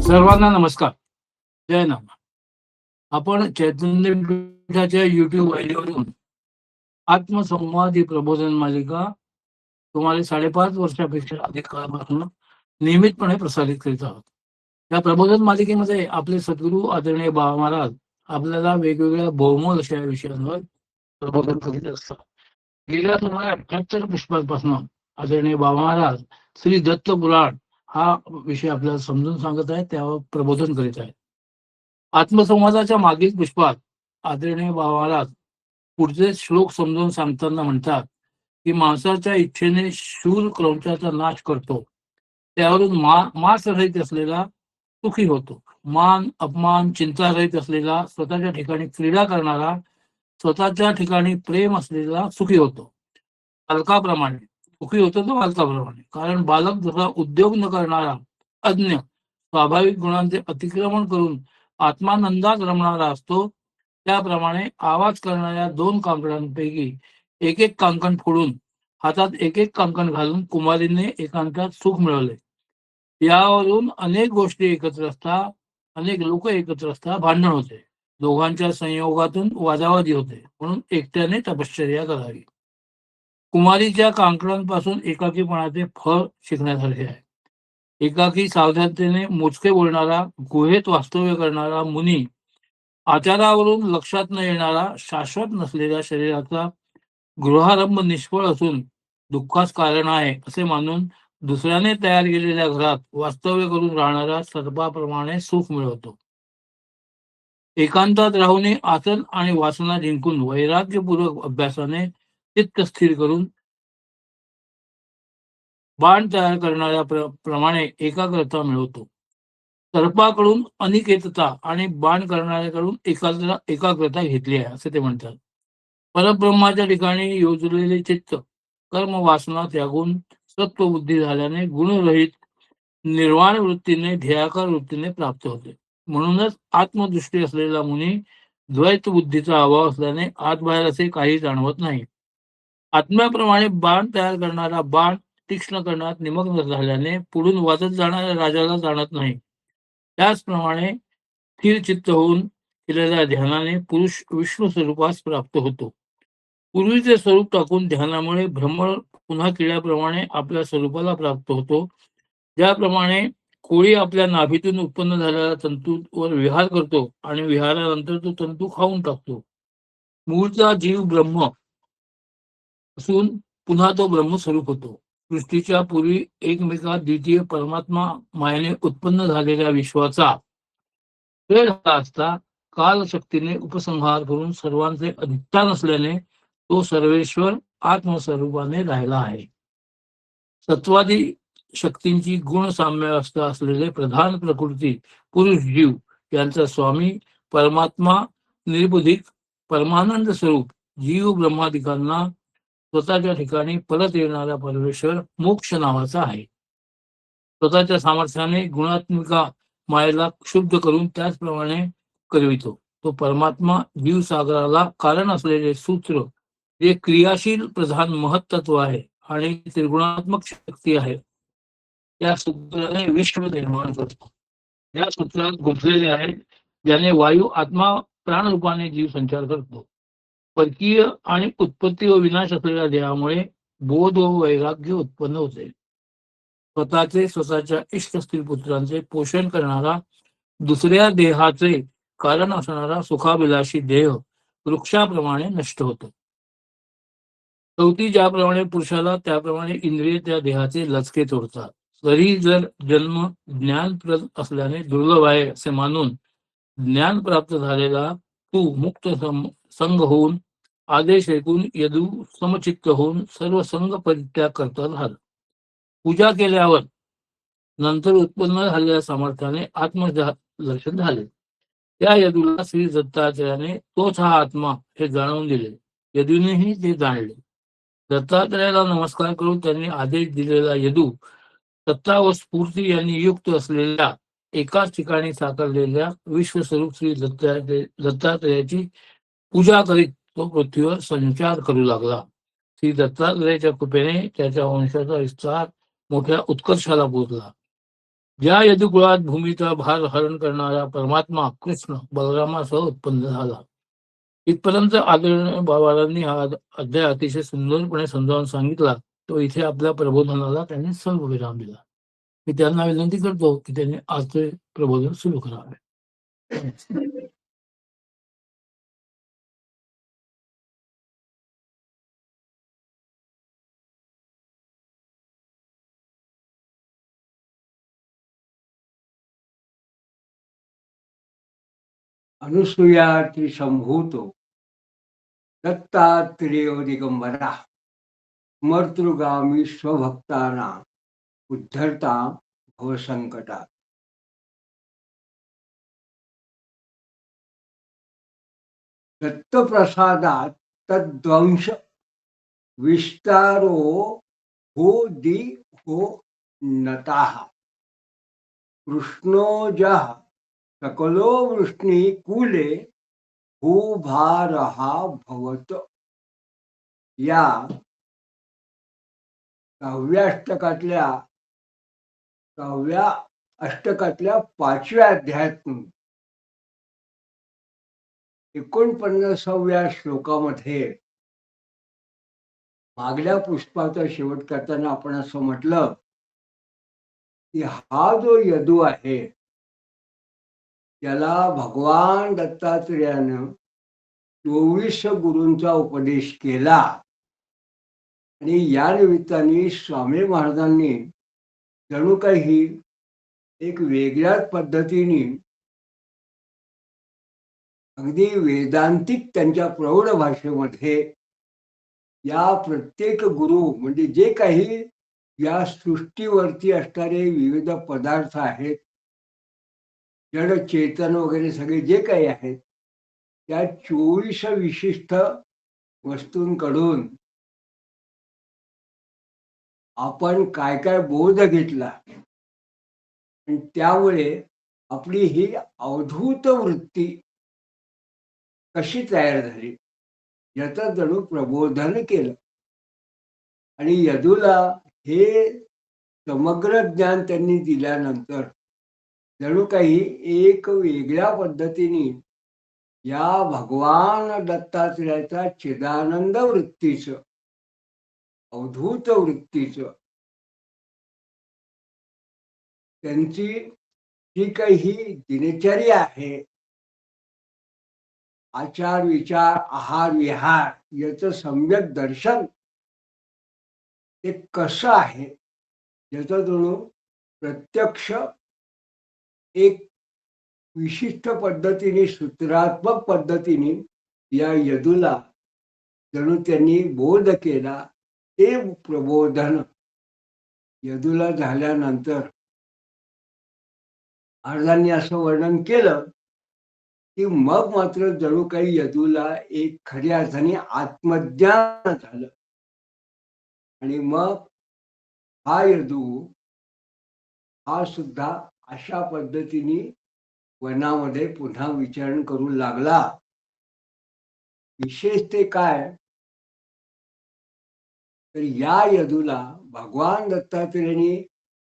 सर्वांना नमस्कार. जय नाम. आपण चैतन्य पीठाच्या YouTube वाहिनीवरून आत्मसंवाद ही प्रबोधन मालिका सुमारे 5.5 वर्षापेक्षा अधिक काळापासून नियमितपणे प्रसारित करीत आहोत. या प्रबोधन मालिकेमध्ये आपले सद्गुरू आदरणीय बाबा महाराज आपल्याला वेगवेगळ्या बहुमोल अशा विषयांवर प्रबोधन करीत असतात. गेल्या सुमारे 78 पुष्पांपासून आदरणीय बाबा महाराज श्री दत्त पुराण हा विषय आपल्याला समजून सांगत आहे, त्यावर प्रबोधन करीत आहे. आत्मसंवादाच्या मागील पुष्पात आदरणीय बाबा महाराज पुढचे श्लोक समजावून सांगताना म्हणतात की माणसाच्या इच्छेने शूर क्रौंचाचा नाश करतो, त्यावरून मास रहित असलेला सुखी होतो. मान अपमान चिंता रहित असलेला, स्वतःच्या ठिकाणी क्रीडा करणारा, स्वतःच्या ठिकाणी प्रेम असलेला सुखी होतो. बालकाप्रमाणे सुखी होतो तो बालकाप्रमाणे, कारण बालक जसा उद्योग न करणारा अज्ञ स्वाभाविक गुणांचे अतिक्रमण करून आत्मानंदात रमणारा असतो, त्याप्रमाणे आवाज करणाऱ्या 2 कांकणांपैकी एक एक कांकण फोडून हातात एक एक कांकण घालून कुमारीने एकांतात सुख मिळवले. यावरून अनेक गोष्टी एकत्र असता, अनेक लोक एकत्र असता भांडण होते. दोघांच्या संयोगातून वादावादी होते. म्हणून एकट्याने तपश्चर्या करावी. कुमारीच्या कांकणांपासून एकाकीपणाचे फळ शिकण्यासारखे आहे. एकाकी सावधानतेने मोजके बोलणारा, गुहेत वास्तव्य करणारा मुनी, आचारावरून लक्षात न येणारा, शाश्वत नसलेल्या शरीराचा गृहारंभ निष्फळ असून दुःखास कारण आहे असे मानून दुसऱ्याने तयार केलेल्या घरात वास्तव्य करून राहणारा सर्पाप्रमाणे सुख मिळवतो. एकांतात राहून आसन आणि वासना जिंकून वैराग्यपूर्वक अभ्यासाने चित्त स्थिर करून बाण तयार करणाऱ्या प्रमाणे एकाग्रता मिळवतो. सर्पाकडून अनिकेतता आणि बाण करणाऱ्याकडून एकाग्रता घेतली आहे असे ते म्हणतात. परब्रह्माच्या ठिकाणी योजलेले चित्त कर्म वासना त्यागून सत्वबुद्धी झाल्याने गुणरहित निर्वाण वृत्तीने ध्येयाकार वृत्तीने प्राप्त होते. म्हणूनच आत्मदृष्टी असलेला मुनी द्वैत बुद्धीचा अभाव असल्याने आत बाहेर असे काही जाणवत नाही. आत्म्याप्रमाणे बाण तयार करणारा बाण तीक्ष्ण करण्यात निमग्न झाल्याने पुढून वाजत जाणाऱ्या राजाला जाणत नाही. त्याचप्रमाणे स्थिर चित्त होऊन केलेल्या ध्यानाने पुरुष विष्णू स्वरूपास प्राप्त होतो. पूर्वीचे स्वरूप टाकून ध्यानामुळे भ्रमर पुन्हा किड्याप्रमाणे आपल्या स्वरूपाला प्राप्त होतो. ज्याप्रमाणे कोळी आपल्या नाभीतून उत्पन्न झालेल्या तंतूवर विहार करतो आणि विहारानंतर तो तंतू खाऊन टाकतो. मूळचा जीव ब्रह्म असून पुन्हा तो ब्रह्मस्वरूप होतो. सृष्टीच्या पूर्वी एकमेकात द्वितीय परमात्मा मायेने उत्पन्न झालेल्या विश्वाचा वेळ झाला असता कालशक्तीने उपसंहार करून सर्वांचे अधिष्ठान असल्याने तो सर्वेश्वर आत्मस्वरूपाने राहिला आहे. सत्वादी शक्तींची गुण साम्यावस्था असलेले प्रधान प्रकृती पुरुष जीव यांचा स्वामी परमात्मा निर्बुधिक परमानंद स्वरूप जीव ब्रह्मादिकांना स्वतःच्या ठिकाणी परत येणारा परमेश्वर मोक्ष नावाचा आहे. स्वतःच्या सामर्थ्याने गुणात्मिका मायेला शुद्ध करून त्याचप्रमाणे करवितो. तो परमात्मा जीव सागराला कारण असलेले सूत्र जे क्रियाशील प्रधान महत्त्व आहे आणि त्रिगुणात्मक शक्ती आहे, त्या सूत्राने विश्व निर्माण करतो. या सूत्रात गुंफलेले आहे, ज्याने वायू आत्मा प्राणरूपाने जीव संचार करतो. परकीय आणि उत्पत्ती व विनाश असलेल्या देहामुळे बोध व वैराग्य उत्पन्न होते. स्वतःच्या इष्ट स्त्री पुत्रांचे पोषण करणारा, दुसऱ्या देहाचे कारण असणारा सुखाभिलाषी देह वृक्षाप्रमाणे नष्ट होतो. शेवटी ज्याप्रमाणे पुरुषाला त्याप्रमाणे इंद्रिय त्या देहाचे लचके तोडतात. तरी जर जन्म ज्ञानप्रद असल्याने दुर्लभ आहे असे मानून ज्ञान प्राप्त झालेला तू मुक्त संग होऊन आदेश ऐकून यदू समचित्त होऊन सर्व संग परित्याग करता झाला. पूजा केल्यावर नंतर उत्पन्न झालेल्या सामर्थ्याने आत्मदर्शन झाले. त्या यदूला श्री दत्तात्रयाने तोच हा आत्मा हे जाणवून दिले. यदूनेही ते जाणले. दत्तात्रयाला नमस्कार करून त्यांनी आदेश दिलेला यदू सत्ता व स्फूर्ती यांनी युक्त असलेल्या एकाच ठिकाणी साकारलेल्या विश्वस्वरूप श्री दत्तात्रयाची पूजा करीत तो पृथ्वीवर संचार करू लागला. श्री दत्तात्रयाच्या कृपेने त्याच्या वंशाचा विस्तार मोठ्या उत्कर्षाला पोहोचला. ज्या यदुकुळात भूमीचा भार हरण करणारा परमात्मा कृष्ण बलरामासह उत्पन्न झाला, इथपर्यंत आदरणीय बाबांनी हा अध्याय अतिशय सुंदरपणे समजावून सांगितला. तो इथे आपल्या प्रबोधनाला त्यांनी सर्व विराम दिला. मी त्यांना विनंती करतो की त्यांनी आजचे प्रबोधन सुरू करावे. अनुसूया त्रिसंभूतो दत्तात्रेयो दिगंबरा स्मर्तृगामी स्वभक्ताना उद्धरता भवसंकटा. दत्तप्रसादात तद्वंश विस्तारो हो दि हो नताः कृष्णोजः सकलो वृष्णी कुले भूभारहा भवत. या सहाव्या अष्टकातल्या 5व्या अध्यायातून 49व्या श्लोकामध्ये मागल्या पुष्पाचा शेवट करताना आपण असं म्हटलं की हा जो यदू आहे त्याला भगवान दत्तात्रेयानं 24 गुरूंचा उपदेश केला आणि या निमित्ताने स्वामी महाराजांनी जणू काही एक वेगळ्याच पद्धतीने अगदी वेदांतिक त्यांच्या प्रौढ भाषेमध्ये या प्रत्येक गुरु म्हणजे जे काही या सृष्टीवरती असणारे विविध पदार्थ आहेत, जड चेतन वगैरे सगळे जे काही आहेत, त्या 24 विशिष्ट वस्तूंकडून आपण काय काय बोध घेतला आणि त्यामुळे आपली ही अवधूत वृत्ती कशी तयार झाली याचं जणू प्रबोधन केलं. आणि यदूला हे समग्र ज्ञान त्यांनी दिल्यानंतर जणू काही एक वेगळ्या पद्धतीने या भगवान दत्तात्रेयाच्या चिदानंद वृत्तीचं अवधूत वृत्तीचं त्यांची जी काही दिनचर्या आहे, आचार विचार आहार विहार याचं सम्यक दर्शन ते कसं आहे याचं जणू प्रत्यक्ष एक विशिष्ट पद्धतीने सूत्रात्मक पद्धतीने या यदूला जणू त्यांनी बोध केला. ते प्रबोधन यदूला झाल्यानंतर महाराजांनी असं वर्णन केलं की मग मात्र जणू काही यदूला एक खऱ्या अर्थाने आत्मज्ञान झालं आणि मग हा यदू हा सुद्धा अशा पद्धतीने वनामध्ये पुन्हा विचरण करू लागला. विशेष ते काय तर या यदूला भगवान दत्तात्रेयांनी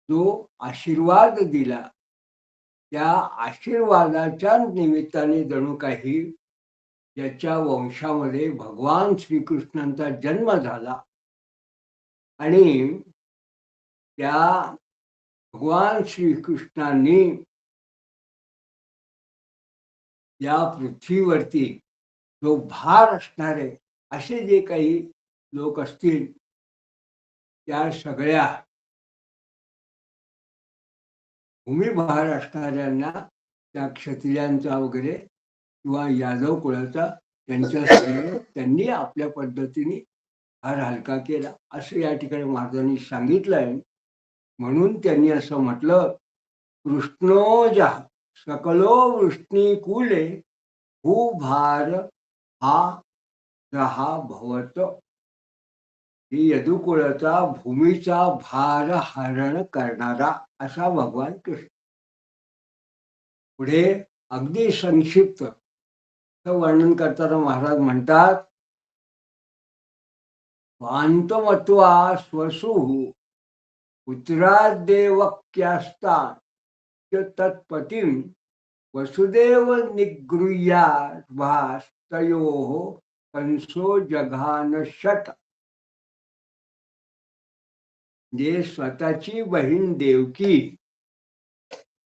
जो आशीर्वाद दिला त्या आशीर्वादाच्या निमित्ताने जणू काही याच्या वंशामध्ये भगवान श्रीकृष्णांचा जन्म झाला आणि त्या भगवान श्रीकृष्णांनी या पृथ्वीवरती जो भार असणारे असे जे काही लोक असतील त्या सगळ्या भूमिभार असणाऱ्यांना त्या क्षत्रियांचा वगैरे किंवा यादव कुळाचा त्यांच्या त्यांनी आपल्या पद्धतीने भार हलका केला असं या ठिकाणी महाराजांनी सांगितलंय. म्हणून त्यांनी असं म्हटलं कृष्णोजा सकलो वृष्णी कुले भूभार हा रहा भवत. ही यदुकुळाचा भूमीचा भार हरण करणारा असा भगवान कृष्ण. पुढे अगदी संक्षिप्त वर्णन करताना महाराज म्हणतात पांतमत्वा स्वसु पुत्रादेवक्यास्ता तत्पतिं वसुदेव निगृह्याद्भास्तयोः कंसो जघान शत. जे स्वतःची बहीण देवकी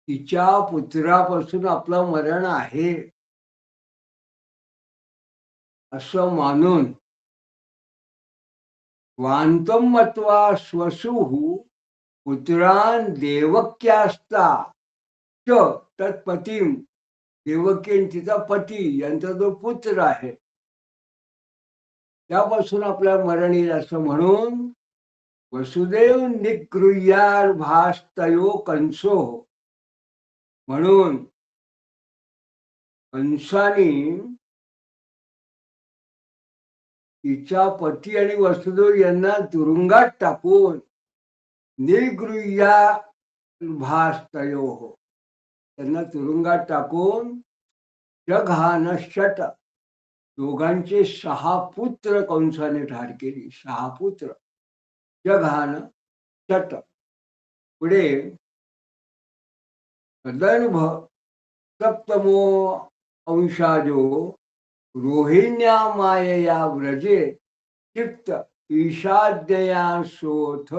तिच्या पुत्रापासून आपलं मरण आहे असं मानून स्वांतम मत्वा स्वसुः पुत्रान देवक्यास्ता च तत्पतिम, देवकी तिचा पती यांचा जो पुत्र आहे त्यापासून आपल्या मरण येईल असं म्हणून वसुदेव निगृह्यार्भास्तयो कंसो, म्हणून कंसाने तिचा पती आणि वसुदेव यांना तुरुंगात टाकून निगृह्यार्भास्तयो, त्यांना तुरुंगात टाकून जघान शत, दोघांचे 6 पुत्र कंसाने ठार केली. 6 पुत्र जघान शत. पुढे तदर्भ सप्तमो अंशाजो रोहिण्या मायया व्रजे क्षिप्त ईशाद्यया सोथ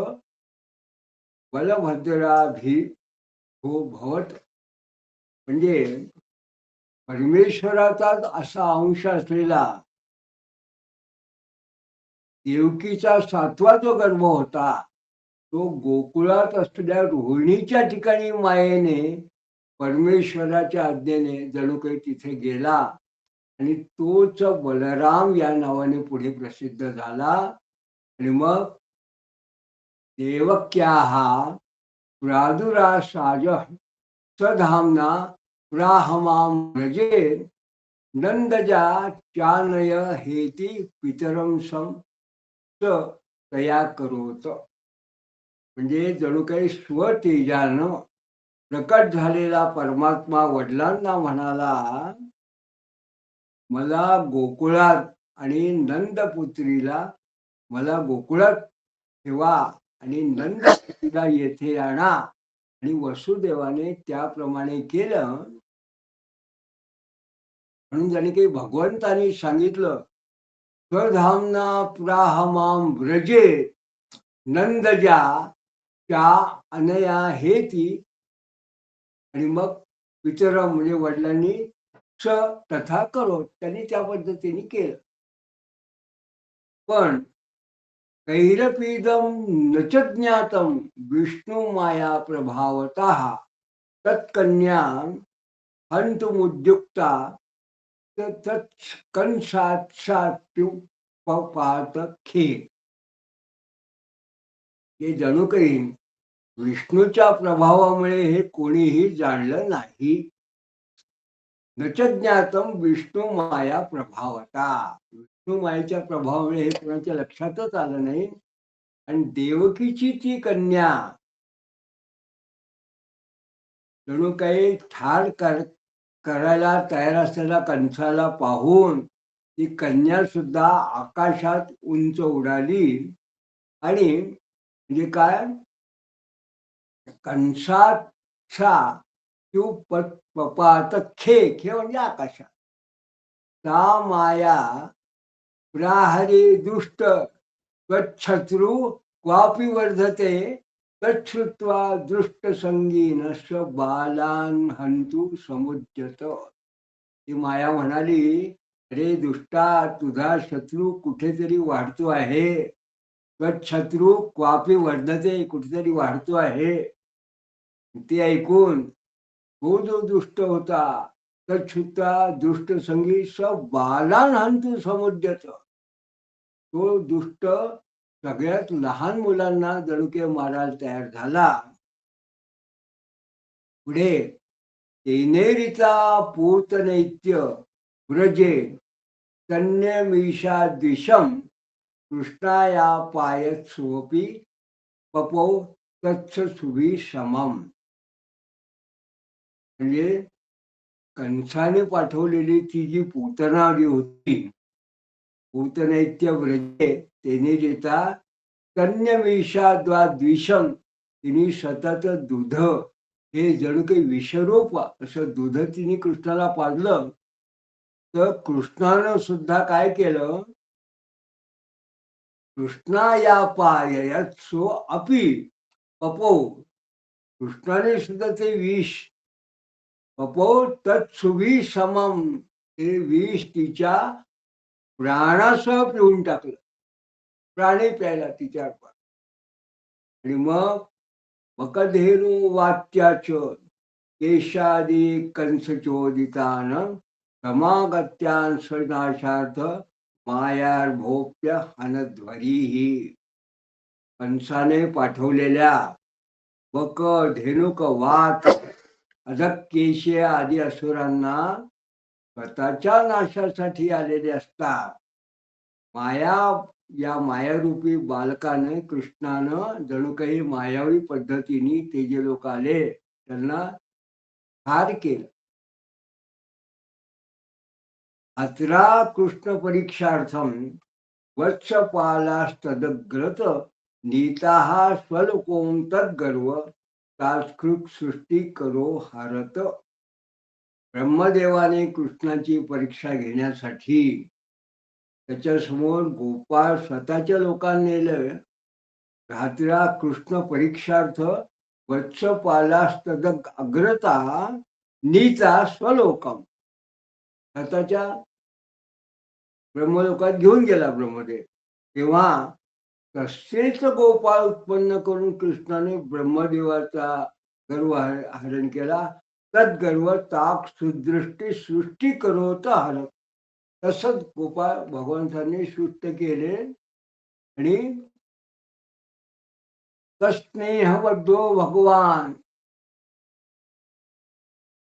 बलभद्राभिभो भवत. म्हणजे परमेश्वराचाच असा अंश असलेला देवकीचा 7वा जो गर्भ होता तो गोकुळात असलेल्या रोहिणीच्या ठिकाणी मायेने परमेश्वराच्या आज्ञेने जणू काही तिथे गेला आणि तोच बलराम या नावाने पुढे प्रसिद्ध झाला. आणि मग देवक्याः प्रादुरासाजः सधाम्ना प्राहमां व्रजे नंदजा चानय हेती पितरम सम तया करोत. म्हणजे जणू काही स्वतेजानं प्रकट झालेला परमात्मा वडिलांना म्हणाला, मला गोकुळात आणि नंदपुत्रीला मला गोकुळात ठेवा आणि नंदपुत्रीला येथे आणा. आणि वसुदेवाने त्याप्रमाणे केलं. म्हणून जणी काही भगवंतानी सांगितलं स्वधामना प्राहमां व्रजे नंदजा च्या अनया हेती. आणि मग पितरम म्हणजे वडिलांनी स तथा करो, त्यांनी त्या पद्धतीने केलं. पण कैरपीदम नच ज्ञातम विष्णु माया प्रभावतः तत्कन्या हंतुमुद्युक्ता तत्कंसात्सात्युपपात खे. हे जणू काही विष्णूच्या प्रभावामुळे हे कोणीही जाणलं नाही. नच ज्ञातम विष्णु माया प्रभावता, विष्णू मायेच्या प्रभावामुळे हे कोणाच्या लक्षातच आलं नाही. आणि देवकीची ती कन्या जणू काही ठार करायला तयार असलेल्या कंसाला पाहून ती कन्या सुद्धा आकाशात उंच उडाली. आणि म्हणजे काय, कंसाचा पपात खे, खे म्हणजे आकाशात. ता माया प्राहरी दुष्ट त्वच्छत्रु क्वापि वर्धते तच्छ्रुत्वा दृष्ट संगीनश्च बालान हंतु समुद्यत. ती माया म्हणाली, अरे दुष्टा, तुझा शत्रू कुठेतरी वाढतो आहे. त्वच्छत्रु क्वापि वर्धते, कुठेतरी वाढतो आहे. ते ऐकून तो जो दुष्ट होता तच्छ्रुत्वा दुष्ट संगी स बालान हंतु समुद्यत. तो दुष्ट सगळ्यात लहान मुलांना जणुके मारायला तयार झाला. पुढे तेनेरिता पूतनैत्य व्रजे तन्यमीशा द्विषम कृष्णाया पायत सोपी पपो तत्स सुभी समम. म्हणजे कंसाने पाठवलेली ती जी पूतनावली होती, पूतनैत्य व्रजे तेने देता तन्यमीशा द्विषम, तिने सतत दूध हे जणू काही विषरूप असं दूध तिने कृष्णाला पाजलं. तर कृष्णानं सुद्धा काय केलं, कृष्णा या पाययत्सो अपि पपो, कृष्णाने सुद्धा ते विष पपो तत्सुभी समम, हे विष तिच्या प्राणासह पिऊन टाकलं. प्राणी प्यायला तिच्या. आणि मग मकधेनु वात्याच केशादी कंसचोदितान समागत्यान स्वनाशार्थ मायार्भोप्य हनध्वरीही, कंसाने पाठवलेल्या बक, धेनुक, वात, अधक, केशे आदी असुरांना स्वतःच्या नाशासाठी आलेले असतात. माया, या मायारूपी बालकाने, कृष्णानं जणू काही मायावी पद्धतीने ते जे लोक आले त्यांना ठार केलं. अत्रा कृष्ण परीक्षार्थम वत्सपालास्तदग्रत नीताः स्वलोकों तद्गर्व तात्कृत सृष्टी करो हरत. ब्रह्मदेवाने कृष्णाची परीक्षा घेण्यासाठी त्याच्यासमोर गोपाळ स्वतःच्या लोकांनी नेलं. रात्रा कृष्ण परीक्षार्थ वत्सपालास्तदग अग्रता नीता स्वलोकम, स्वतःच्या ब्रह्मलोकात घेऊन गेला ब्रह्मदेव. तेव्हा तसेच गोपाळ उत्पन्न करून कृष्णाने ब्रह्मदेवाचा गर्व हरण केला. तद्गर्व ताक सुदृष्टी सृष्टी करोत हर, तसंच गोपाळ भगवंतांनी सृष्ट केले. आणि तस्नेहबद्धो भगवान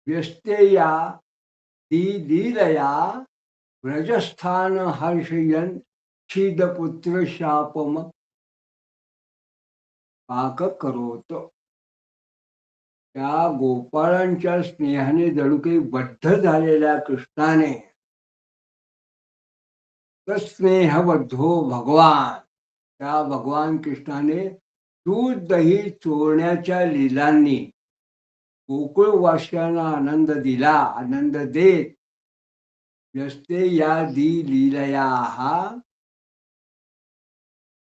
व्यस्तेया लीलया व्रजस्थान हर्षयन क्षीदपुत्र शापम पाक करोत. त्या गोपाळांच्या स्नेहाने जणू काही बद्ध झालेल्या कृष्णाने, तस्नेहबद्धो भगवान, त्या भगवान कृष्णाने दूध दही चोरण्याच्या लीलांनी गोकुळवासियांना आनंद दिला. आनंद देत व्यस्ते या लीलया, हा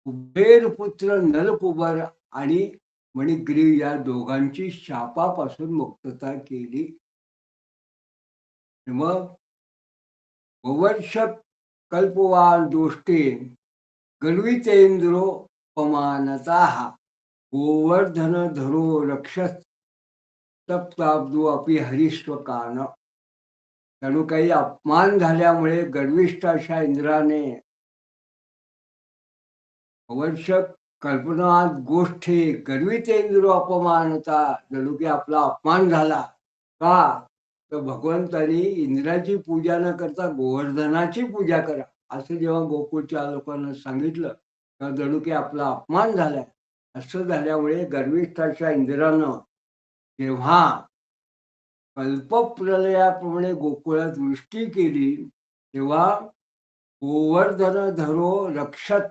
कुबेर पुत्र नलकुबर आणि मणिग्रीव या दोघांची शापापासून मुक्तता केली. मग गोवर्ष कल्पवान दोष्टे गल्वितेंद्रो पमानता, गोवर्धन धरो रक्षस तप्ताब्दो अपि हरिस्वकान. जणू काही अपमान झाल्यामुळे गर्विष्ठ अशा इंद्राने वर्ष कल्पनात गोष्टी गर्वितेंद्र अपमानता, जणू की आपला अपमान झाला. का तर भगवंतानी इंद्राची पूजा न करता गोवर्धनाची पूजा करा असं जेव्हा गोकुळच्या लोकांना सांगितलं तर जणू की आपला अपमान झालाय. असं झाल्यामुळे गर्विष्ठ अशा इंद्रानं जेव्हा कल्पप्रलयाप्रमाणे गोकुळात वृष्टी केली तेव्हा गोवर्धन धरो रक्षत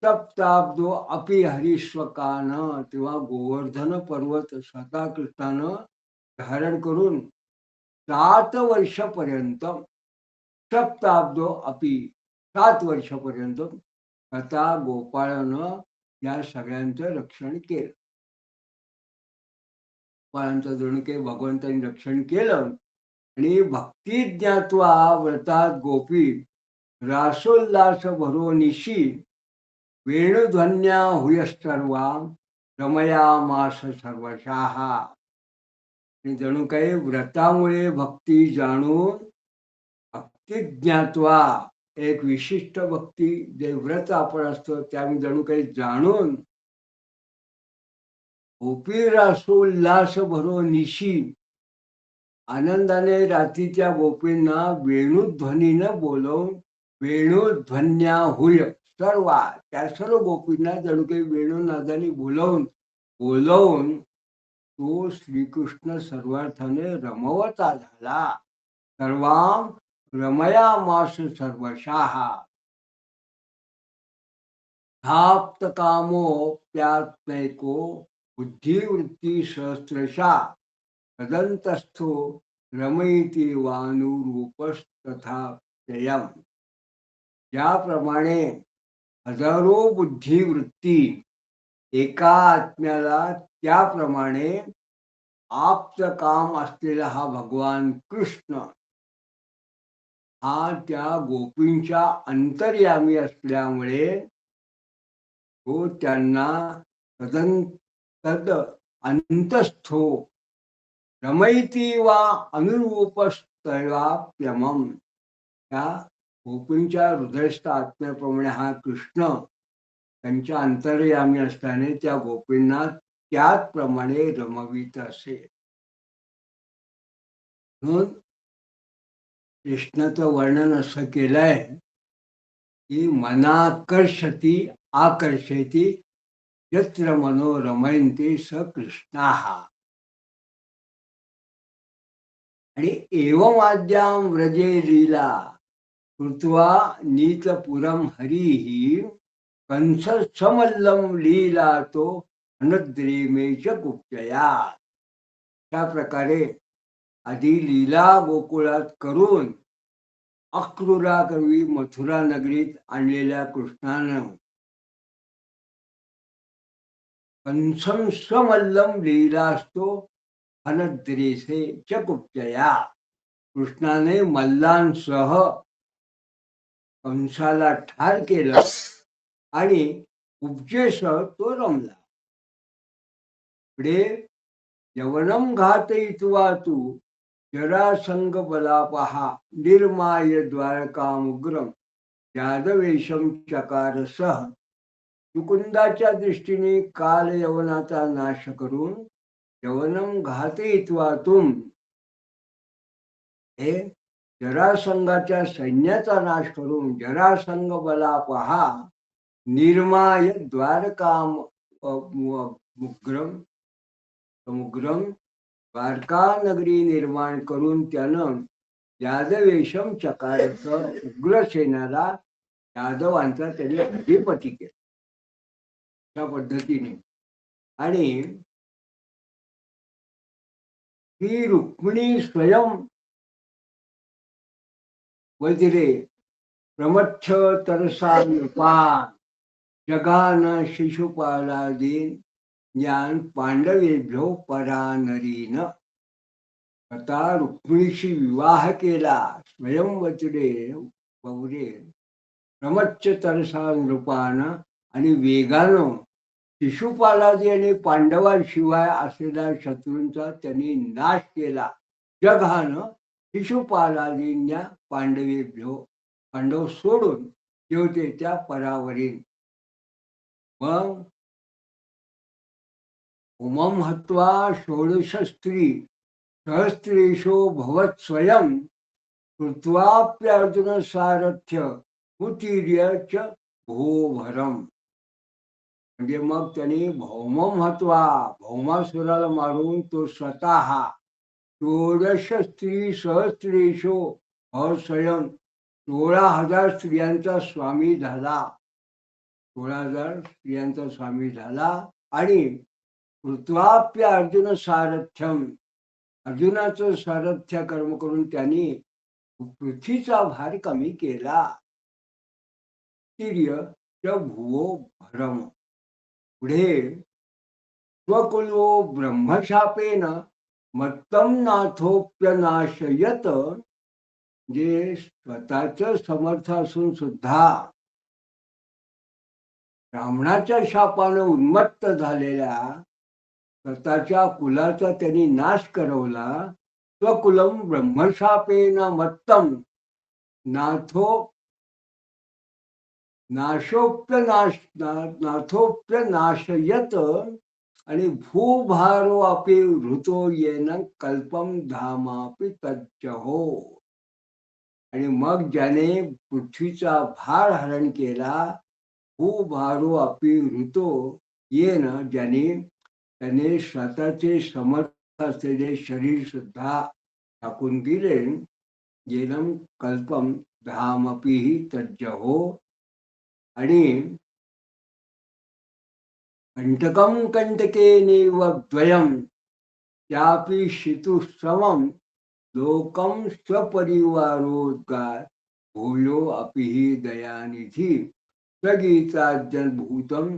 तप्ताब्दो अपि हरिस्वकान, तेव्हा गोवर्धन पर्वत स्वतः कृष्णानं धारण करून 7 वर्षापर्यंत, सप्ताब्दो अपि 7 वर्षापर्यंत स्वतः गोपाळानं या सगळ्यांचं रक्षण केलं. गोपाळांचं जणू काही भगवंतांनी रक्षण केलं. आणि भक्ती ज्ञात्वा व्रतात गोपी रासोल्लास भरो निशी वेणुध्वन्या हुयस्तर्वा रमया मास सर्वशाहा. जणू काही व्रतामुळे भक्ती जाणून, भक्ती ज्ञात्वा, एक विशिष्ट भक्ती जे व्रत आपण असतो त्या जणू काही जाणून गोपी रासोल्लास भरो निशी, आनंदाने रात्रीच्या गोपींना वेणुध्वनीनं बोलवून वेणुध्वन्या हुय सर्व, त्या सर्व गोपींना जणू काही वेणुनादाने बोलवून बोलवून तो श्रीकृष्ण सर्वार्थाने रमवता झाला. सर्वाम रमया मास सर्वशाहा धाप्त कामो प्यात्मैको बुद्धिवृत्ती सहस्रशा तदंतस्थो रमयती वानुरूपस्तथा जयम. ज्याप्रमाणे हजारो बुद्धिवृत्ती एका आत्म्याला, त्याप्रमाणे आप्त काम असलेला हा भगवान कृष्ण हा त्या गोपींच्या अंतर्यामी असल्यामुळे तो त्यांना तद अंतस्थो रमयती वा अनुरूपस्तवाप्यमम. त्या गोपींच्या हृदयस्थ आत्म्याप्रमाणे हा कृष्ण त्यांच्या अंतर्यामी असल्याने त्या गोपींना त्याचप्रमाणे रमवीत असे. म्हणून कृष्णाचं वर्णन असं केलंय की मनाकर्षती आकर्षयती यत्र मनो रमयन्ति स कृष्णाः. आणि एवमाद्यां व्रजे लीला कृत्वा नीतपुरं हरिः कंस समल्लं लीला तो अनद्रेमेच गुप्तया. त्या प्रकारे आधी लीला गोकुळात करून अक्रूराकरवी मथुरा नगरीत आणलेल्या कृष्णानं कंसं समल्लं लीला असतो अनद्रेसे च गुप्तया. कृष्णाने मल्लांसह कंसाला ठार केलं आणि उपजेसह तो रमला. पुढे यवनं घातयित्वा तु जरासंग बलापहा निर्माय द्वारकामुग्रम यादवेशम चकार सह. मुकुंदाच्या दृष्टीने काल यवनाचा नाश करून यवनं घातयित्वातुम हे जरासंघाच्या सैन्याचा नाश करून जरासंग बलापहा निर्माय द्वारकाम मुग्रम समुग्रम द्वारका नगरी निर्माण करून त्यानं यादवेशम चकारच उग्रसेनाला यादवांचा त्याने अधिपती केला. त्या पद्धतीने. आणि ही रुक्मिणी स्वयं वैदिरे प्रमच्छ तरसा नृपान जगान शिशुपालादीन ज्ञान पांडवेभ्यो परानरीन. आता रुक्मिणीशी विवाह केला स्वयंवचरे वौरे प्रमच्छ तरसा नृपान आणि वेगानं शिशुपालादी आणि पांडवांशिवाय असलेल्या शत्रूंचा त्यांनी नाश केला. जघानं शिशुपालादींना पांडवेभ्यो, पांडव सोडून जेवते त्या परावरील. मग उमम हत्वा षोडश स्त्री सहस्त्रेषो भवत स्वयं कृत्वाप्यर्जुन सारथ्य मुतीर्य च भोभरम. म्हणजे मग त्यांनी भौमम हत्वा भौमासुराला मारून तो स्वतः षोडश स्त्री सहस्त्रेषो स्वयं 16,000 स्त्रियांचा स्वामी झाला. 16,000 स्त्रियांचा स्वामी झाला. आणि कृत्वाप्य अर्जुन सारथ्यम अर्जुनाचं सारथ्य कर्म करून त्यांनी पृथ्वीचा भार कमी केला. तिर्य च भुवो भरम. पुढे स्वकुलो ब्रह्मशापेन मत्तम नाथोप्यनाशयत. जे स्वतःच समर्थ असून सुद्धा ब्राह्मणाच्या शापानं उन्मत्त झालेल्या स्वतःच्या कुलाचा त्यांनी नाश करवला. स्वकुलम ब्रह्मशापेन मत्तम नाथो नाथोप्यनाशयत. आणि भूभारो अपि हृतो येन कल्पम धामापि तज्जहो. आणि मग ज्याने पृथ्वीचा भार हरण केला, भूभारो अपि हृतो येन, त्याने स्वतःचे समर्थ असलेले शरीर सुद्धा टाकून दिले. येनम कल्पम धामपि तज्जहो. आणि कंटकम कंटकेनैव द्वयम त्यापि शितु समम लोकम स्वपरिवारोद्गार भूयो अपिहि दयानिधी सगीताजलभूतम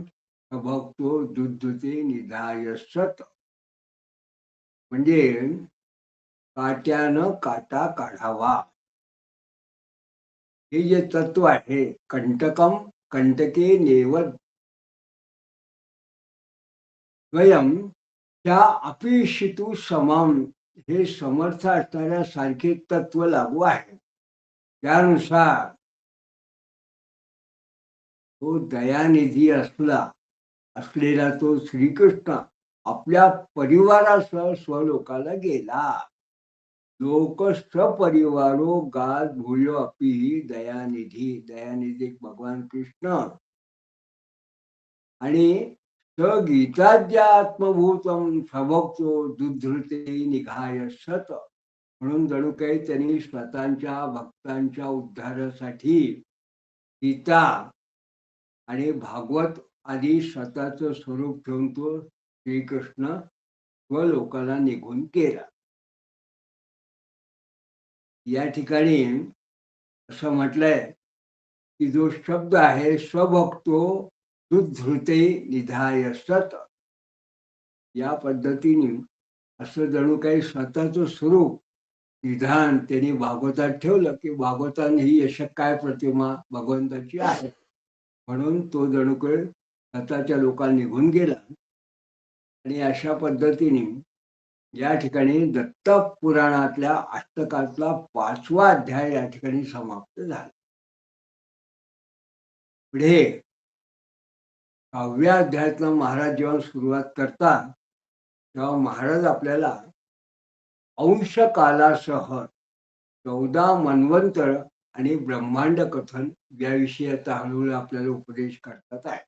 भक्तो दुद्धते निधाय सत. म्हणजे काट्यानं काटा काढावा, हे जे तत्व आहे. कंटकम कंटके नेव द्वयम त्या अपिशितु समम, हे समर्थ असणाऱ्या सारखे तत्व लागू आहे. त्यानुसार तो दयानिधी असलेला तो श्रीकृष्ण आपल्या परिवारासह स्वलोकाला गेला. लोक सपरिवारो गात भूयो अपि दयानिधी. दयानिधी भगवान कृष्ण आणि स गीताद्या आत्मभूतम सभक्तो दुधृते निघाय सत. म्हणून जणू काही त्यांनी स्वतःच्या भक्तांच्या उद्धारासाठी गीता आणि भागवत आदी स्वतःचं स्वरूप ठेवून तो श्रीकृष्ण स्वलोकाला निघून गेला. या ठिकाणी असं म्हटलंय की जो शब्द आहे स्वभक्तो दुधृते निधाय सत, या पद्धतीने असं जणू काही स्वतःचं स्वरूप विधान त्यांनी भागवतात ठेवलं की भागवतान ही यशक काय प्रतिमा भगवंताची आहे. म्हणून तो जणू काही स्वतःच्या लोकांना निघून गेला. आणि अशा पद्धतीने या ठिकाणी दत्त पुराणातल्या अष्टकातला 5वा अध्याय या ठिकाणी समाप्त झाला. पुढे 6व्या अध्यायातला महाराज जेव्हा सुरुवात करतात तेव्हा महाराज आपल्याला अंशकालासह 14 मन्वंतर आणि ब्रह्मांड कथन याविषयी आता हळूहळू आपल्याला उपदेश करतात आहे.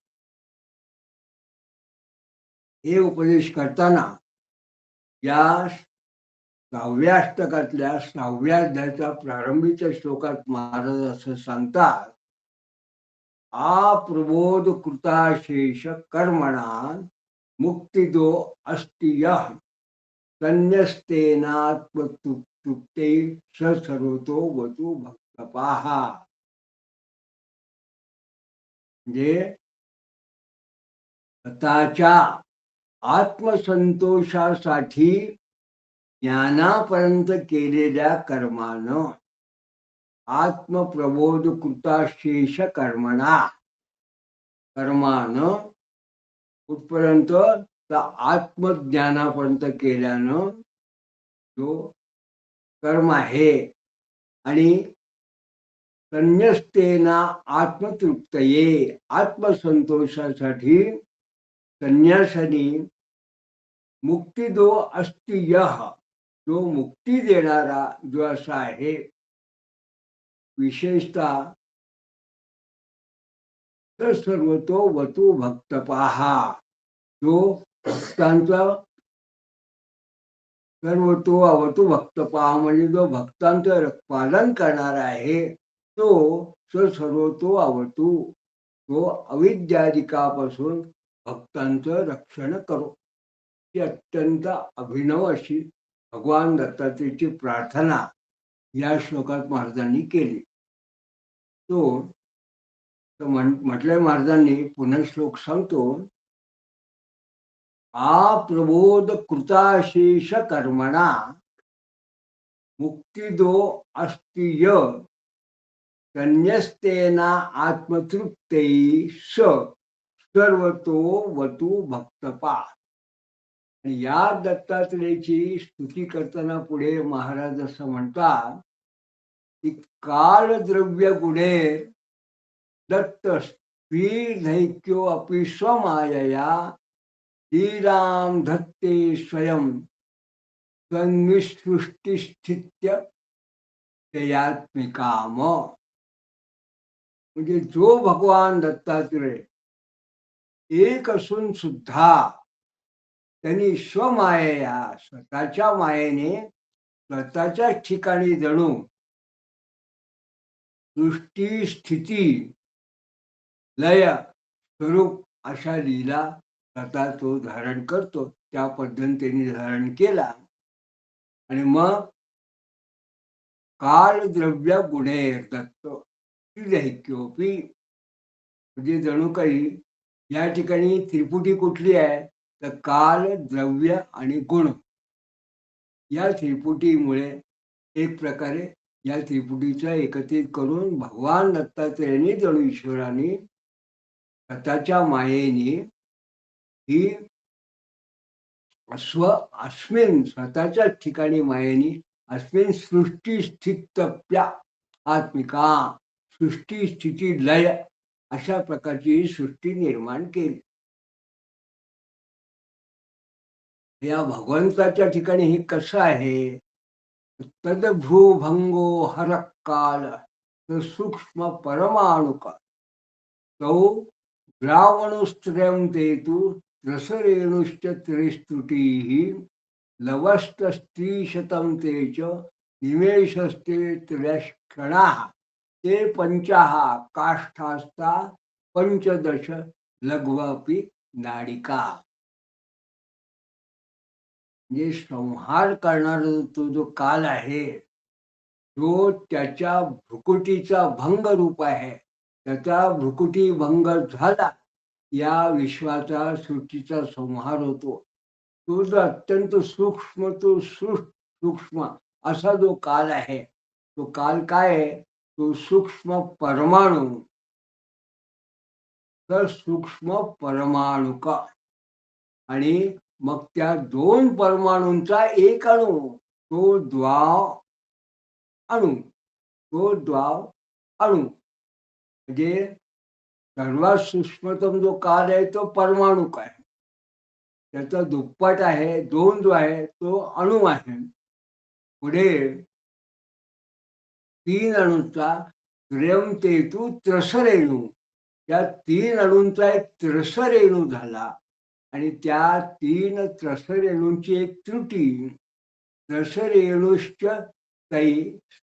हे उपदेश करताना या 6व्या अष्टकातल्या 6व्या अध्यायाच्या प्रारंभीच्या श्लोकात महाराज असं सांगतात, प्रबोध कृताशेष कर्मणा मुक्तिदो अस्ति यः संन्यस्तेनात्मतृप्ते सर्वतो वतु भक्तपाहा. म्हणजे स्वतःच्या आत्मसंतोषासाठी ज्ञानापर्यंत केलेल्या कर्मानं आत्मप्रबोध कृताशेष कर्मणा, कर्मानं कुठपर्यंत तर आत्मज्ञानापर्यंत केल्यानं जो कर्म आहे. आणि संन्यस्तेना आत्मतृप्तये, आत्मसंतोषासाठी संन्यासाने मुक्तिदो अस्ति यः, जो मुक्ती देणारा जो असा आहे, विशेषतः सर्वतो वतु भक्तपाहा, जो भक्तांचा सर्वतो अवतु भक्तपाहा म्हणजे जो भक्तांचं पालन करणार आहे तो सर्वतो अवतु, तो अविद्यादिकापासून भक्तांचं रक्षण करो. ही अत्यंत अभिनव अशी भगवान दत्तात्रेयाची प्रार्थना या श्लोकात महाराजांनी केली. तो म्हटलंय महाराजांनी, पुन्हा श्लोक सांगतो, प्रबोध कृताशेष कर्मणा मुक्तिदो अस्ति यः संन्यस्तेना आत्मतृप्ते सर्वतो वतु भक्तपा. या दत्तात्रेयाची स्तुती करताना पुढे महाराज असं म्हणतात की कालद्रव्य गुणे दत्त स्त्रीधैक्यो अपि स्वमायया श्रीराम धत्ते स्वयं सन्निसृष्टिस्थित्य तयात्मिकाम. म्हणजे जो भगवान दत्तात्रेय एक असून सुद्धा त्यांनी स्वमायेया, स्वतःच्या मायेने स्वतःच्या ठिकाणी जणू सृष्टी स्थिती लय स्वरूप अशा लीला स्वतः तो धारण करतो. त्या पद्धतीने धारण केला आणि मग काल द्रव्य गुणे दत्त दैक्योपी, म्हणजे जणू काही या ठिकाणी त्रिपुटी कुठली आहे तर काल, द्रव्य आणि गुण या त्रिपुटीमुळे एक प्रकारे या त्रिपुटीचं एकत्रित करून भगवान दत्तात्रेयांनी जणू ईश्वराने स्वतःच्या मायेने ही अस्मिन स्वतःच्याच ठिकाणी मायेने अस्मिन सृष्टी स्थितप्या आत्मिका, सृष्टी स्थिती लय अशा प्रकारची सृष्टी निर्माण केली. या भगवंताच्या ठिकाणी हे कसं आहे, तदभ्रूभंगो हर काल सूक्ष्म परमाणुका तौ द्रावणुस्त्रयं ते तु रसरेणुश्च त्रिस्तुतीः लवस्तस्त्रीशतं ते च निमेषस्ते त्र्यक्षणाः ते पंचाः काष्ठास्ता पंचदश लघ्वापि नाडिका. म्हणजे संहार करणारा तो जो काल आहे तो त्याच्या भ्रुकुटीचा भंग रूप आहे. त्याचा भ्रुकुटी भंग झाला या विश्वाचा सृष्टीचा संहार होतो. तो जो अत्यंत सूक्ष्म, तो सूक्ष्म असा जो काल आहे तो काल काय आहे, तो सूक्ष्म परमाणू, तर सूक्ष्म परमाणुका आणि मग त्या दोन परमाणूंचा एक अणू, तो द्वाव अणू, तो द्वाव अणू म्हणजे सर्वात सूक्ष्मतम जो काल आहे तो परमाणुक आहे. त्याचा दुप्पट आहे, दोन जो आहे तो अणू आहे. पुढे तीन अणूंचा त्रयम तेतु त्रसरेणू, या तीन अणूंचा एक त्रसरेणू झाला आणि त्या तीन त्रसरेणूंची एक त्रुटी, त्रसरेणुश्च तै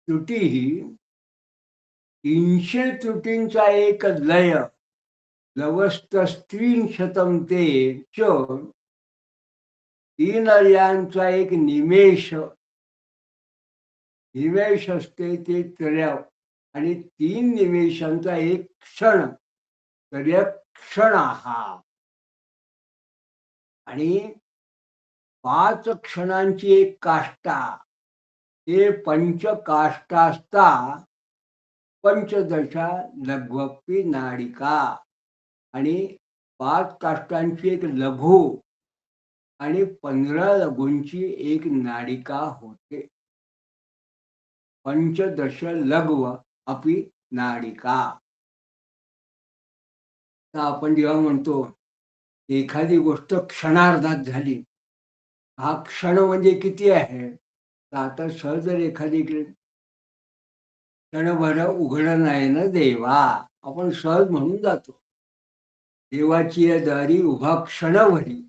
त्रुटी ही 300 त्रुटींचा एक लय, लवस्तस्त्रीशतं ते च तीन लयांचा एक निमेष, निमेष असते ते त्रय आणि तीन निमेषांचा एक क्षण, त्रय क्षण हा आणि 5 क्षणांची एक काष्टा, हे पंचकाष्टास्ता पंचदशा लघ्वपी नाडिका आणि 5 काष्टांची एक लघु आणि 15 लघूंची एक नाडिका होते. पंचदश लघ्व अपि नाडिका. तर आपण जेव्हा म्हणतो एखादी गोष्ट क्षणार्धात झाली, हा क्षण म्हणजे किती आहे, तर आता सहज जर एखादी क्षणभर उघड नाही ना देवा, आपण सहज म्हणून जातो. देवाची दारी उभा क्षणभरी,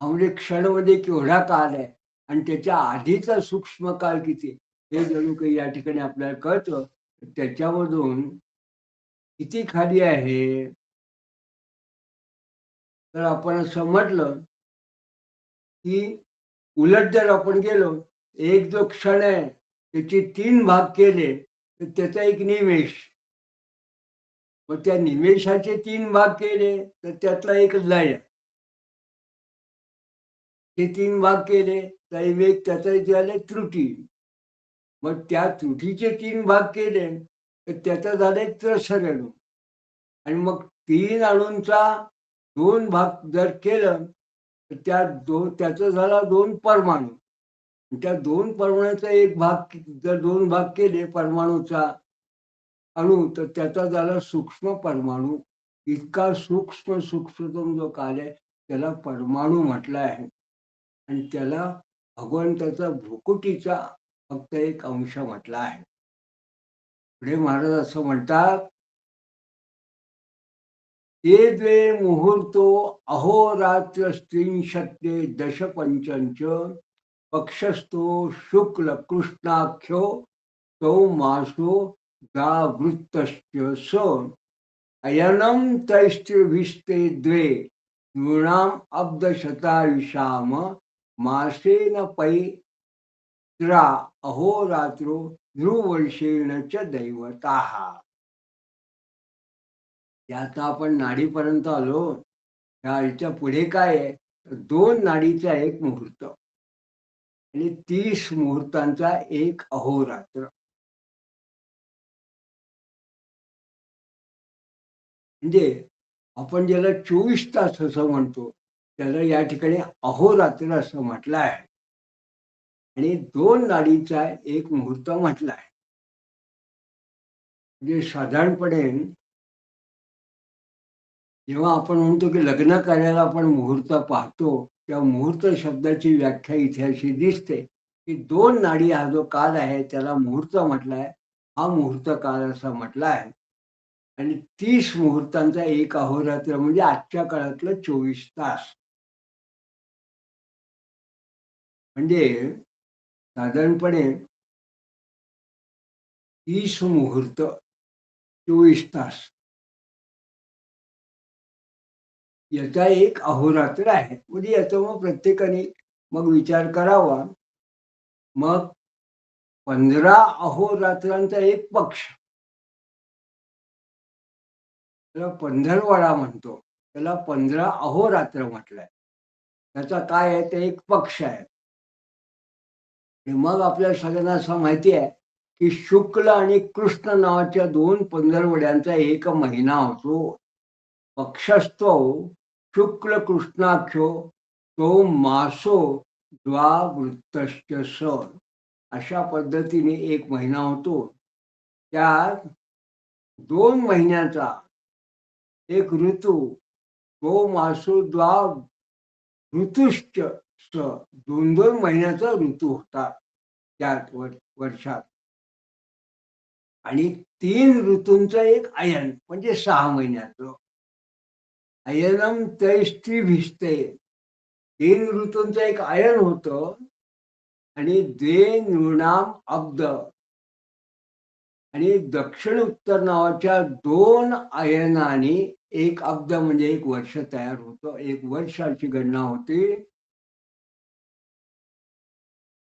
म्हणजे क्षण म्हणजे केवढा काल आहे आणि त्याच्या आधीचा सूक्ष्म काल किती हे जणू काही या ठिकाणी आपल्याला कळतं. त्याच्यामधून किती खाली आहे, तर आपण असं म्हटलं की उलट जर आपण गेलो, एक जो क्षण आहे त्याचे 3 भाग केले तर त्याचा एक निमेष, मग त्या निमेषाचे 3 भाग केले तर त्यातला एक लय, हे 3 भाग केले तर एक त्याचा झाले त्रुटी, मग त्या त्रुटीचे 3 भाग केले तर त्याचा झाला एक त्रसरेणू आणि मग 3 अणूंचा 2 भाग जर केलं तर त्याचा झाला 2 परमाणू. त्या 2 परमाणूचा एक भाग जर 2 भाग केले परमाणूचा अणू तर त्याचा झाला सूक्ष्म परमाणू. इतका सूक्ष्मतम जो काल आहे त्याला परमाणू म्हटलं आहे आणि त्याला भगवंताचा भ्रुकुटीचा फक्त एक अंश म्हटला आहे. पुढे महाराज असं म्हणतात, ते द्वे मुहूर्तो अहोरात्र स्त्रिंशत्ते दश पंचंच पक्षस्थो शुक्ल कृष्णाख्यो तो मासो वृत्तश्च स अयनम तैस्त्रिभिस्ते द्वे नृणाम अब्द शतायुषाम मासेन पैत्रा अहोरात्रो ध्रुवर्षेण च दैवताः. याचा आपण नाडीपर्यंत आलो. याच्या पुढे काय आहे? 2 नाडीचा एक मुहूर्त आणि 30 मुहूर्तांचा एक अहोरात्र. म्हणजे आपण ज्याला 24 तास असं म्हणतो, त्याला या ठिकाणी अहोरात्र असं म्हटलं आहे आणि 2 नाडीचा एक मुहूर्त म्हटला आहे. म्हणजे साधारणपणे जेव्हा आपण म्हणतो की लग्न कार्याला आपण मुहूर्त पाहतो, तेव्हा मुहूर्त शब्दाची व्याख्या इथे अशी दिसते की 2 नाडी हा जो काल आहे त्याला मुहूर्त म्हटलाय. हा मुहूर्त काळ असा म्हटला आहे आणि 30 मुहूर्तांचा एक अहोरात्र म्हणजे आजच्या काळातलं 24 तास. म्हणजे साधारणपणे 30 मुहूर्त 24 तास याचा एक अहोरात्र आहे. म्हणजे याचा मग प्रत्येकाने मग विचार करावा. मग 15 अहोरात्रांचा एक पक्ष, त्याला पंधरवडा म्हणतो. त्याला 15 अहोरात्र म्हटलंय. त्याचा काय आहे? ते एक पक्ष आहे. आणि मग आपल्या सगळ्यांना असं माहिती आहे की शुक्ल आणि कृष्ण नावाच्या 2 पंधरवड्यांचा एक महिना होतो. पक्षस्थो शुक्ल कृष्णाख्यो तो मासो द्वावृत्तश्च स. अशा पद्धतीने एक महिना होतो. त्यात 2 महिन्याचा एक ऋतू, तो मासो द्वा ऋतुश्च स. 2-2 महिन्याचा ऋतू होता त्यात वर्षात. आणि 3 ऋतूंचं एक अयन म्हणजे 6 महिन्याचं. अयनम तैस्त्रिभिस्ते. 3 ऋतूंचं एक अयन होतं आणि द्वे नृणाम अब्द आणि दक्षिण उत्तर नावाच्या 2 अयनाने एक अब्द म्हणजे एक वर्ष तयार होतं. एक वर्षाची गणना होते.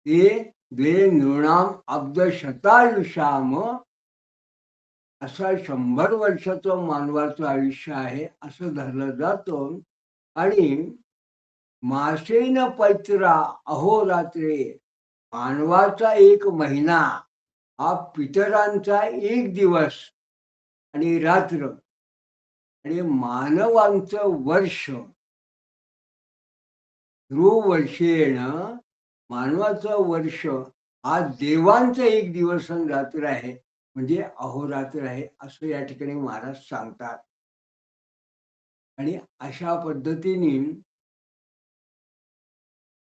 ते द्वे नृणाम अब्द शतायुषाम असा 100 वर्षाचं मानवाचं आयुष्य आहे असं धरलं जातं. आणि मासेन पैत्रा अहोरात्रे, मानवाचा एक महिना हा पितरांचा एक दिवस आणि रात्र आणि मानवांचं वर्ष ध्रुवर्षेण, मानवाचं वर्ष हा देवांचा एक दिवस आणि रात्र आहे म्हणजे अहोरात्र आहे असं या ठिकाणी महाराज सांगतात. आणि अशा पद्धतीने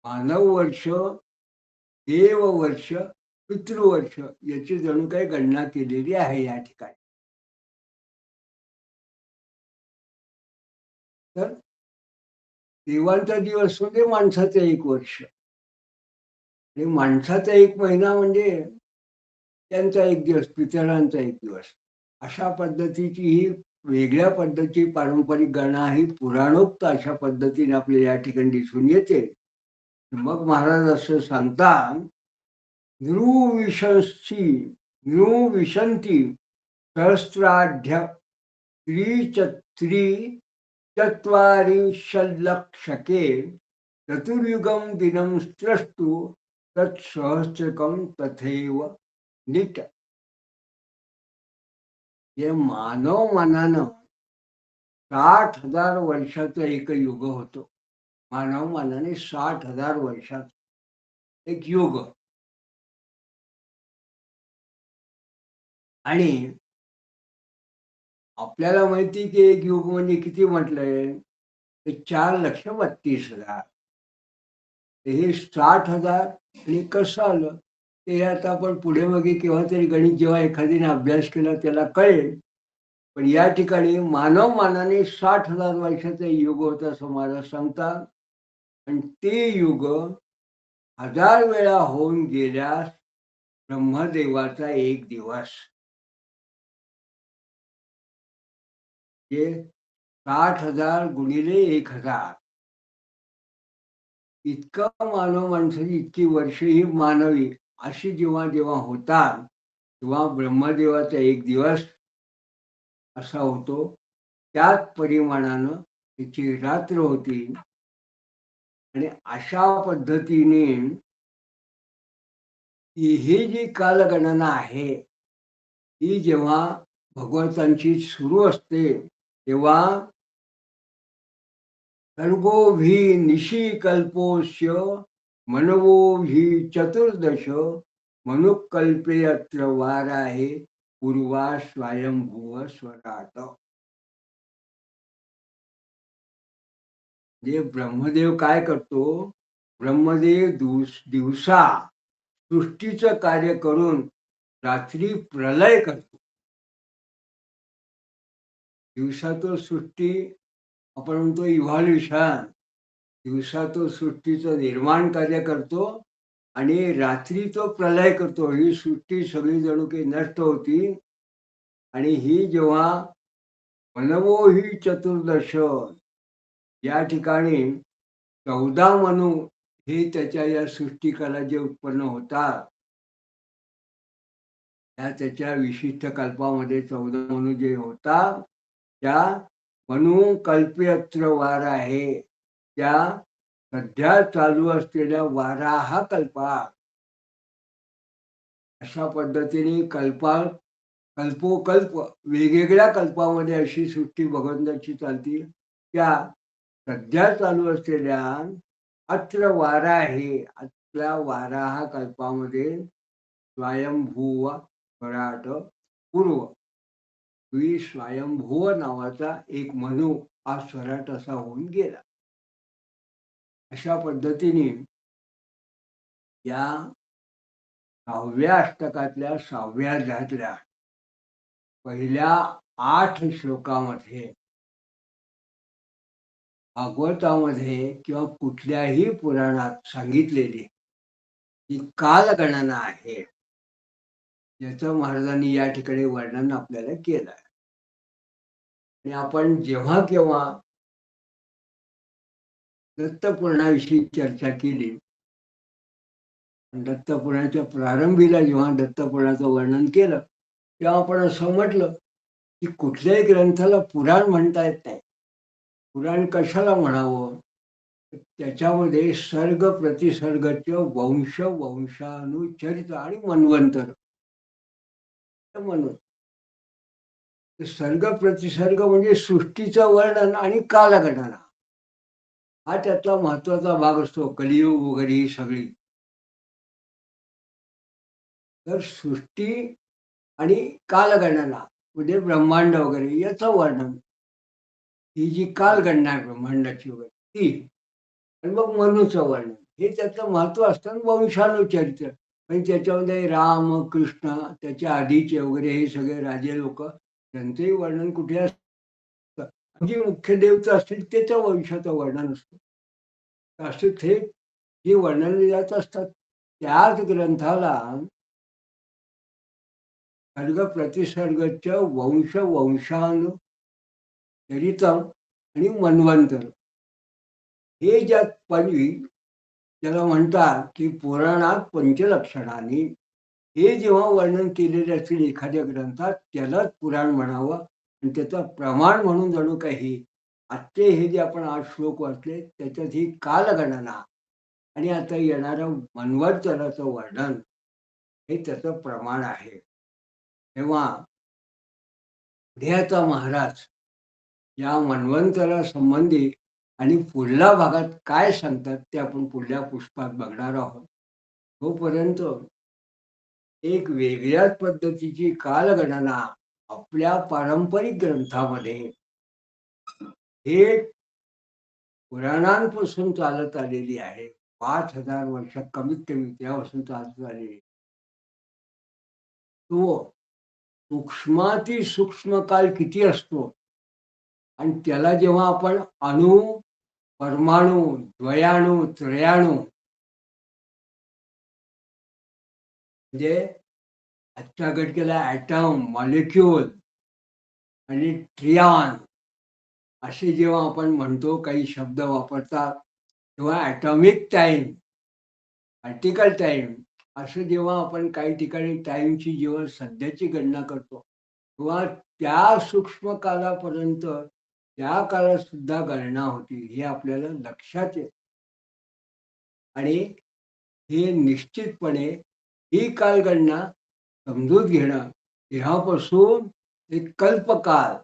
मानव वर्ष, देव वर्ष, पितृवर्ष याची जणू काही गणना केलेली आहे या ठिकाणी. तर देवांचा दिवस म्हणजे माणसाचं एक वर्ष आणि माणसाचा एक महिना म्हणजे त्यांचा एक दिवस, पितरांचा एक दिवस. अशा पद्धतीची ही वेगळ्या पद्धतीची पारंपरिक गणना ही पुराणोक्त अशा पद्धतीने आपल्या या ठिकाणी दिसून येते. मग महाराज असं सांगतात, नृविशंसी नृविशंती सहस्राढ्य त्रिचत्वारिंशल्लक्षके चतुर्युगम दिनं स्रष्टु तत्सहस्रकं तथैव नीट. हे मानव मनानं 60,000 वर्षाचं एक युग होतो. मानव मनाने 60,000 वर्षात एक युग. आणि आपल्याला माहिती की एक युग म्हणजे किती म्हटलंय? ते 4,32,000. हे 60,000 आणि कसं आलं? ते आता आपण पुढे मागे केव्हा तरी गणित जेव्हा एखादीने अभ्यास केला त्याला कळेल. पण या ठिकाणी मानव मानाने 60,000 वर्षाचं युग होतं असं महाराज सांगतात. आणि ते युग 1000 वेळा होऊन गेल्यास ब्रह्मदेवाचा एक दिवस. हे 60,000 गुणिले 1,000 इतकं मानव माणसाची इतकी वर्ष ही मानवी अशी जेव्हा जेव्हा होतात तेव्हा ब्रह्मदेवाचा एक दिवस असा होतो, त्याच परिमाणानं त्याची रात्र होती. आणि अशा पद्धतीने ही जी कालगणना आहे, ही जेव्हा भगवंतांची सुरू असते तेव्हा सर्गोभी निशी कल्पोस्य मनवोभी चतुर्दश मनुकल्पे अत्र वार आहे पूर्वा स्वयंभुव स्वराट. म्हणजे ब्रह्मदेव काय करतो, ब्रह्मदेव दिवसा सृष्टीचं कार्य करून रात्री प्रलय करतो. दिवसा तो सृष्टी आपण म्हणतो इव्हॉल्युशन, दिवसा तो सृष्टीचं निर्माण कार्य करतो आणि रात्री तो प्रलय करतो. ही सृष्टी सगळी जणू काही नष्ट होती आणि ही जेव्हा मनवो ही चतुर्दश या ठिकाणी 14 मनू हे त्याच्या या सृष्टिकाला जे उत्पन्न होतात, त्याच्या विशिष्ट कल्पामध्ये 14 मनू जे होतात, त्या मनू कल्पयत्र वार आहे, त्या सध्या चालू असलेल्या वाराह कल्पात अशा पद्धतीने कल्पोकल्प वेगवेगळ्या कल्पामध्ये अशी सृष्टी भगवंताची चालती. त्या सध्या चालू असलेल्या अत्र वारा आहे, अत्रा वाराह कल्पामध्ये स्वयंभुव स्वराट पूर्व स्वयंभुव नावाचा एक मनू हा स्वराट असा होऊन गेला. अशा पद्धतीने या 6व्या अष्टकातल्या 6व्या अध्यायातल्या पहिल्या 8 श्लोकामध्ये भागवतामध्ये किंवा कुठल्याही पुराणात सांगितलेली ही कालगणना आहे, याचं महाराजांनी या ठिकाणी वर्णन आपल्याला केलं आहे. आणि आपण जेव्हा केव्हा दत्तपुराणाविषयी चर्चा केली, दत्तपुराणाच्या प्रारंभीला जेव्हा दत्तपुराणाचं वर्णन केलं तेव्हा आपण असं म्हटलं की कुठल्याही ग्रंथाला पुराण म्हणता येत नाही. पुराण कशाला म्हणावं, त्याच्यामध्ये सर्ग प्रतिसर्गचं वंश वंशानुचरित आणि मन्वंतर म्हणून सर्ग प्रतिसर्ग म्हणजे सृष्टीचं वर्णन आणि कालगणना हा त्यातला महत्वाचा भाग असतो. कलियुग वगैरे ही सगळी तर सृष्टी आणि कालगणना म्हणजे ब्रह्मांड वगैरे याचं वर्णन, ही जी कालगणना आहे ब्रह्मांडाची वगैरे ती, आणि मग मनुचं वर्णन हे त्याचं महत्व असतं. वंशानुचरित्र म्हणजे त्याच्यामध्ये राम कृष्ण त्याच्या आधीचे वगैरे हे सगळे राजे लोक त्यांचंही वर्णन कुठे असतं. जे मुख्य देवता असतील त्याच्या वंशाचं वर्णन असतं. असे थेट जे वर्णनले जात असतात त्याच ग्रंथाला सर्ग प्रतिसर्गचं वंश वंशानुचरितम आणि मन्वंतर हे ज्यात पदवी त्याला म्हणतात की पुराणात पंचलक्षणाने हे जेव्हा वर्णन केलेले असतील एखाद्या ग्रंथात त्यालाच पुराण म्हणावं. आणि त्याचं प्रमाण म्हणून जणू काही आजचे हे जे आपण 8 श्लोक वाचले त्याच्यात ही कालगणना आणि आता येणारं मन्वंतराचं वर्णन हे त्याचं प्रमाण आहे. तेव्हा पुढे महाराज या मन्वंतरा संबंधी आणि पुढल्या भागात काय सांगतात ते आपण पुढल्या पुष्पात बघणार आहोत. तोपर्यंत एक वेगळ्याच पद्धतीची कालगणना आपल्या पारंपरिक ग्रंथामध्ये हे पुराणांपासून चालत आलेली आहे. 5,000 वर्ष कमीत कमी तेव्हापासून चालत आलेली. तो सूक्ष्माती सूक्ष्म काल किती असतो आणि त्याला जेव्हा आपण अणु परमाणु द्वयाणु त्रयाणु म्हणजे आजच्या घटकेला ॲटम मॉलिक्यूल आणि ट्रियॉन असे जेव्हा आपण म्हणतो, काही शब्द वापरतात, तेव्हा ॲटॉमिक टाईम, पार्टिकल टाईम असं जेव्हा आपण काही ठिकाणी टाईमची जेव्हा सध्याची गणना करतो, तेव्हा त्या सूक्ष्म कालापर्यंत त्या काळात सुद्धा गणना होती, हे आपल्याला लक्षात येतं. आणि हे निश्चितपणे ही कालगणना समजून घेणं, तेव्हापासून एक कल्पकाल,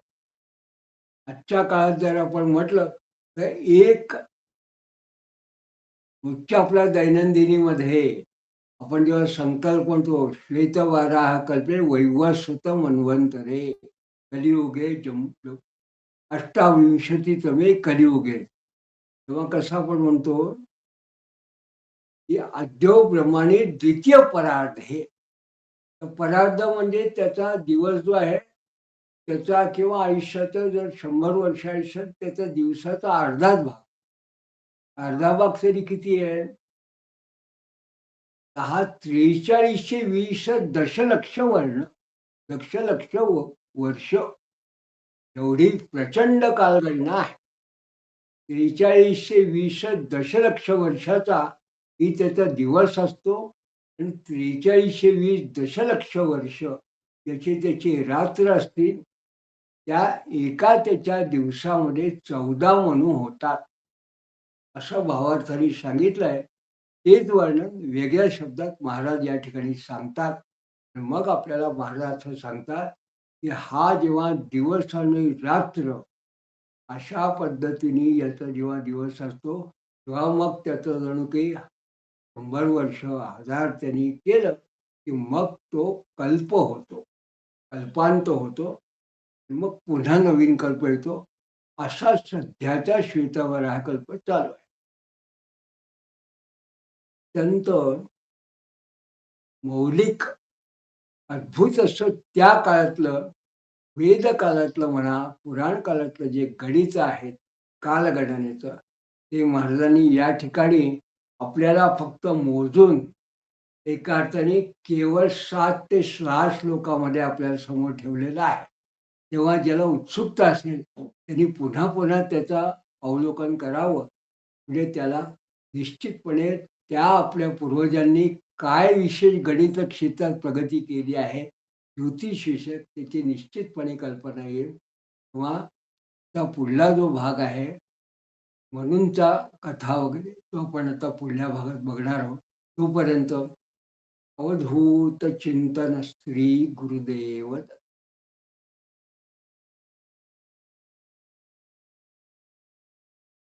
आजच्या काळात जर आपण म्हटलं, तर एक रोजच्या आपल्या दैनंदिनीमध्ये आपण जेव्हा संकल्प म्हणतो, श्वेतवाराह कल्पे वैवस्वत मन्वंतरे, कलियुगे अष्टाविंशतितमे कलियुगे. तेव्हा कसं आपण म्हणतो, की अद्यो ब्रह्माने द्वितीय परार्ध हे. तर परार्ध म्हणजे त्याचा दिवस जो आहे, त्याचा किंवा आयुष्याचं जर 100 वर्ष आयुष्यात त्याचा दिवसाचा अर्धाच भाग. अर्धा भाग तरी किती आहे? 4320 दशलक्ष वर्ण, दशलक्ष वर्ष, एवढी प्रचंड कालगणना आहे. 4320 दशलक्ष वर्षाचा ही त्याचा दिवस असतो आणि 4320 दशलक्ष वर्ष त्याची रात्र असतील. त्या एका त्याच्या दिवसामध्ये 14 मनू होतात, असं भावार्थाने सांगितलंय. तेच वर्णन वेगळ्या शब्दात महाराज या ठिकाणी सांगतात. आणि मग आपल्याला महाराज असं सांगतात, की हा जेव्हा दिवस आणि रात्र अशा पद्धतीने याचा जेव्हा दिवस असतो, तेव्हा मग त्याचं जणू काही 100 वर्ष, 1000 त्यांनी केलं, की मग तो कल्प होतो, कल्पांत होतो. मग पुन्हा नवीन कल्प येतो. असा सध्याचा श्वेतवराह कल्प चालू आहे. अत्यंत मौलिक, अद्भुत असं त्या काळातलं, वेद काळातलं म्हणा, पुराण काळातलं जे गणित आहे कालगणनेचं, ते महाराजांनी या ठिकाणी आपल्याला फक्त मोजून एका अर्थाने केवळ 7 ते 6 श्लोकामध्ये आपल्याला समोर ठेवलेलं आहे. तेव्हा ज्याला उत्सुकता असेल त्यांनी पुन्हा पुन्हा त्याचं अवलोकन करावं. म्हणजे त्याला निश्चितपणे त्या आपल्या पूर्वजांनी काय विशेष गणित क्षेत्रात प्रगती केली आहे, ज्योतिष विषयक, त्याची निश्चितपणे कल्पना येईल. किंवा त्या पुढला जो भाग आहे, म्हणूनचा कथा वगैरे, तो आपण आता पुढल्या भागात बघणार आहोत. तोपर्यंत अवधूत चिंतन श्री गुरुदेव दत्त.